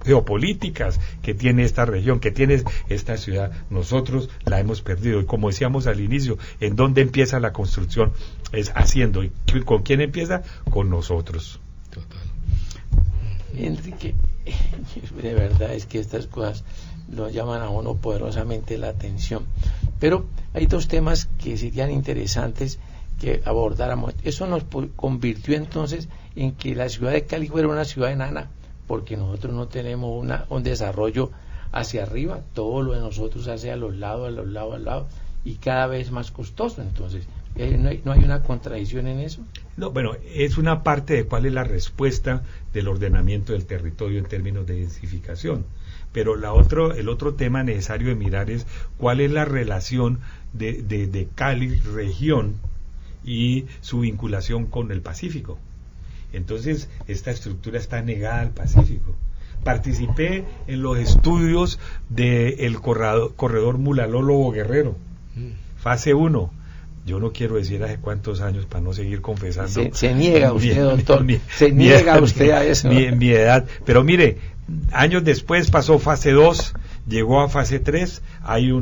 geopolíticas que tiene esta región, que tiene esta ciudad. Nosotros la hemos perdido. Y como decíamos al inicio, ¿en dónde empieza la construcción? Es haciendo. ¿Y con quién empieza? Con nosotros. Total. Enrique, de verdad es que estas cosas lo llaman a uno poderosamente la atención, pero hay dos temas que serían interesantes que abordáramos. Eso nos convirtió entonces en que la ciudad de Cali fuera una ciudad enana, porque nosotros no tenemos un desarrollo hacia arriba, todo lo de nosotros hacia los lados, y cada vez más costoso. Entonces ¿no hay una contradicción en eso? No, bueno, es una parte de cuál es la respuesta del ordenamiento del territorio en términos de densificación, pero el otro tema necesario de mirar es cuál es la relación de Cali región y su vinculación con el Pacífico. Entonces esta estructura está negada al Pacífico. Participé en los estudios del corredor Mulalólogo Guerrero, fase 1. Yo no quiero decir hace cuántos años para no seguir confesando. Se niega usted, doctor. Se niega usted a eso. Mi edad. Pero mire, años después pasó fase 2, llegó a fase 3. Hay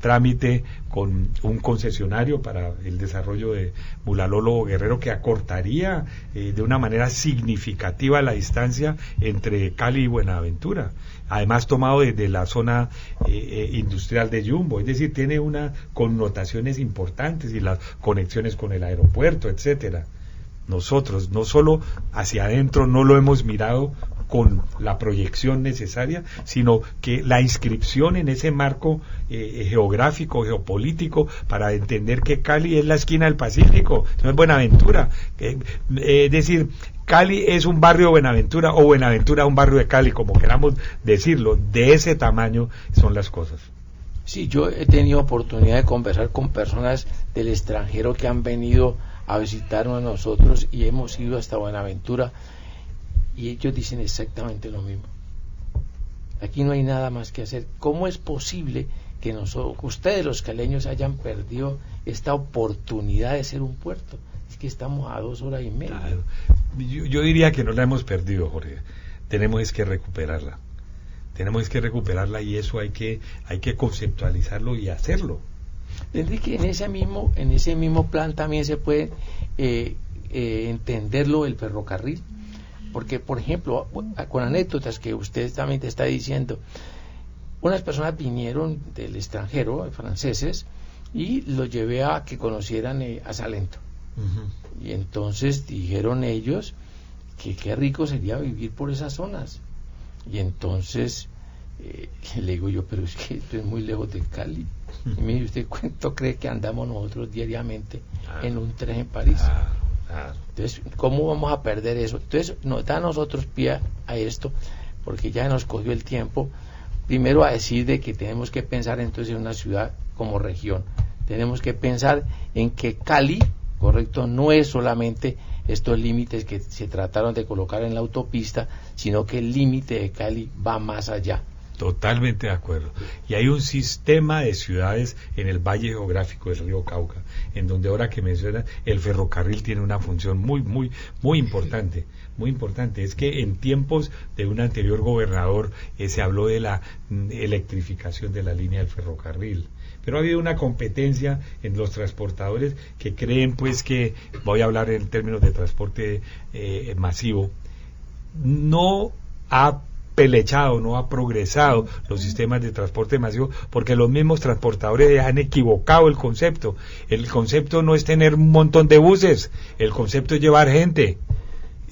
trámite con un concesionario para el desarrollo de Mulalolo Guerrero, que acortaría de una manera significativa la distancia entre Cali y Buenaventura, además tomado desde la zona industrial de Yumbo, es decir, tiene unas connotaciones importantes y las conexiones con el aeropuerto, etcétera. Nosotros no solo hacia adentro no lo hemos mirado con la proyección necesaria, sino que la inscripción en ese marco geográfico, geopolítico, para entender que Cali es la esquina del Pacífico, no es Buenaventura, es decir, Cali es un barrio de Buenaventura, o Buenaventura un barrio de Cali, como queramos decirlo, de ese tamaño son las cosas. Sí, yo he tenido oportunidad de conversar con personas del extranjero que han venido a visitarnos a nosotros y hemos ido hasta Buenaventura, y ellos dicen exactamente lo mismo. Aquí no hay nada más que hacer. ¿Cómo es posible que nosotros, ustedes los caleños, hayan perdido esta oportunidad de ser un puerto? Es que estamos a 2 horas y media. Claro. Yo diría que no la hemos perdido, Jorge. Tenemos que recuperarla. Tenemos que recuperarla, y eso hay que conceptualizarlo y hacerlo. Enrique, en ese mismo plan también se puede entenderlo el ferrocarril, porque, por ejemplo, con anécdotas que usted también te está diciendo, unas personas vinieron del extranjero, franceses, y los llevé a que conocieran a Salento. Y entonces dijeron ellos que qué rico sería vivir por esas zonas. Y entonces le digo yo, pero es que esto es muy lejos de Cali. Y me dice, ¿usted cuánto cree que andamos nosotros diariamente en un tren en París? Entonces, ¿cómo vamos a perder eso? Entonces, nos da a nosotros pie a esto, porque ya nos cogió el tiempo, primero a decir de que tenemos que pensar entonces en una ciudad como región. Tenemos que pensar en que Cali, correcto, no es solamente estos límites que se trataron de colocar en la autopista, sino que el límite de Cali va más allá. Totalmente de acuerdo. Y hay un sistema de ciudades en el valle geográfico del río Cauca, en donde, ahora que mencionas, el ferrocarril tiene una función muy importante. Muy importante. Es que en tiempos de un anterior gobernador se habló de la electrificación de la línea del ferrocarril, pero ha habido una competencia en los transportadores que creen, pues, que, voy a hablar en términos de transporte masivo, no ha pelechado, no ha progresado los sistemas de transporte masivo, porque los mismos transportadores han equivocado el concepto. El concepto no es tener un montón de buses, el concepto es llevar gente.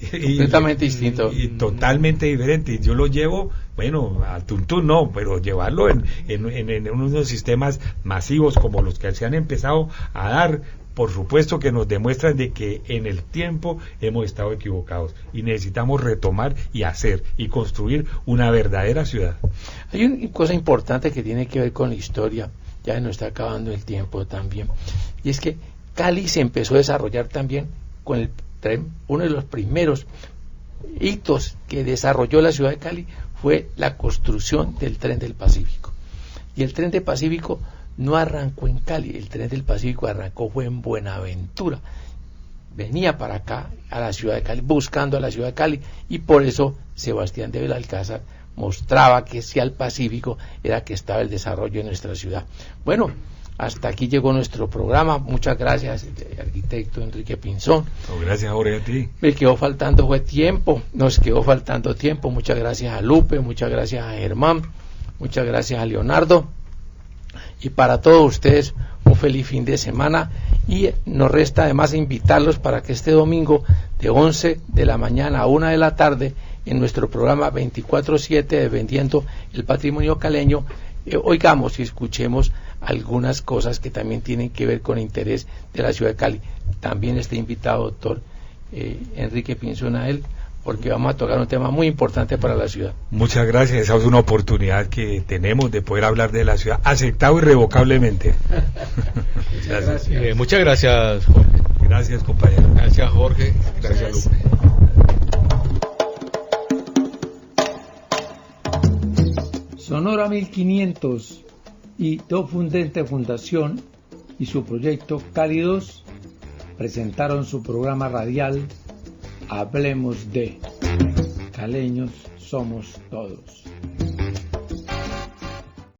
Completamente distinto. Y totalmente diferente. Yo lo llevo, bueno, al tuntún no, pero llevarlo en unos sistemas masivos como los que se han empezado a dar, por supuesto que nos demuestran de que en el tiempo hemos estado equivocados y necesitamos retomar y hacer y construir una verdadera ciudad. Hay una cosa importante que tiene que ver con la historia, ya nos está acabando el tiempo también, y es que Cali se empezó a desarrollar también con el tren. Uno de los primeros hitos que desarrolló la ciudad de Cali fue la construcción del tren del Pacífico, y el tren del Pacífico no arrancó en Cali, el tren del Pacífico fue en Buenaventura, venía para acá a la ciudad de Cali, buscando a la ciudad de Cali, y por eso Sebastián de Belalcázar mostraba que si al Pacífico era que estaba el desarrollo de nuestra ciudad. Bueno, hasta aquí llegó nuestro programa. Muchas gracias, arquitecto Enrique Pinzón. Gracias, Jorge, a ti. Me quedó faltando tiempo, nos quedó faltando tiempo. Muchas gracias a Lupe, muchas gracias a Germán, muchas gracias a Leonardo. Y para todos ustedes, un feliz fin de semana, y nos resta además invitarlos para que este domingo de 11 de la mañana a 1 de la tarde, en nuestro programa 24/7 de Vendiendo el Patrimonio Caleño, oigamos y escuchemos algunas cosas que también tienen que ver con interés de la ciudad de Cali. También está invitado doctor Enrique Pinzón a él, porque vamos a tocar un tema muy importante para la ciudad. Muchas gracias, esa es una oportunidad que tenemos de poder hablar de la ciudad, aceptado irrevocablemente. Gracias. Muchas gracias, Jorge. Gracias, compañero. Gracias, Jorge. Gracias, Lupe. Sonora 1500 y Do Fundente Fundación y su proyecto Cálidos presentaron su programa radial Hablemos de Caleños Somos Todos.